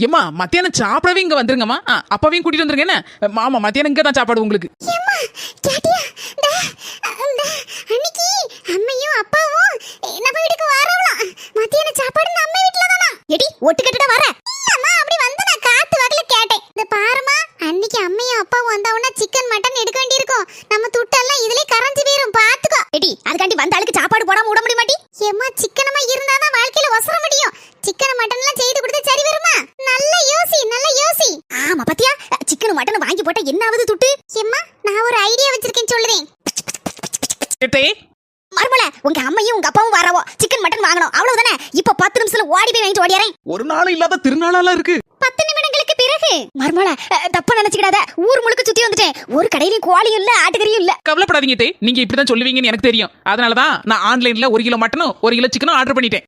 ஏமா மத்தியானம் சாப்பிடவே இங்க வந்துருங்கம்மா. அப்பாவையும் கூட்டிட்டு வந்துருங்க. என்ன மாமா மத்தியானம் இங்க தான் சாப்பாடு உங்களுக்கு. அன்னைக்கு அம்மையும் அப்பாவும் நம்ம வீட்டுக்கு வரவலாம். மத்தியான சாப்பாடு நம்ம வீட்ல தானா? எடி ஒட்டுக்கட்டட வர. அம்மா அப்படி வந்து நான் காத்து வகல கேட்டேன். இந்த பாருமா, அன்னைக்கு அம்மையும் அப்பாவும் வந்தவனா சிக்கன் மட்டன் எடுக்க வேண்டியிருக்கும். நம்ம துட்டெல்லாம் இதுலயே கரஞ்சு போயிரும், பாத்துக்கோ. எடி அதுக்காண்டி வந்த ஆளுக்கு சாப்பாடு போடாம விட முடிய மாட்டி? ஏம்மா சிக்கனமா இருந்தாதான் வாழ்க்கையில வசர முடியும். சிக்கன் மட்டன் எல்லாம் செய்து கொடுத்து சரி வருமா? நல்ல யோசி, நல்ல யோசி. ஆமா பாத்தியா, சிக்கன் மட்டன் வாங்கி போட்டா என்ன ஆகுது துட்டு? ஏம்மா நான் ஒரு ஐடியா வச்சிருக்கேன் சொல்றேன். மர்மல, உங்க அம்மையும் உங்க அப்பாவும் வரவோ சிக்கன் மட்டன் வாங்கணும், அவ்வளவுதானே. இப்ப 10 நிமிஷத்துல ஓடி போய் வாங்கிட்டு ஓடியாரேன். ஒரு நாள் இல்லாத திருநாளா இருக்கு. 10 நிமிடங்களுக்கு பிறகு. மர்மல தப்பா நினைச்சுக்கிடாத, ஊர் முழுக்க சுத்தி வந்துட்டேன். ஒரு கடையிலயும் கோழியும் இல்ல, ஆட்டுக்கறியும் இல்ல. கவலைப்படாதீங்க தே, நீங்க இப்படிதான் சொல்லுவீங்கன்னு எனக்கு தெரியும். அதனாலதான் நான் ஆன்லைன்ல 1 கிலோ மட்டனும் 1 கிலோ சிக்கனும் ஆர்டர் பண்ணிட்டேன்.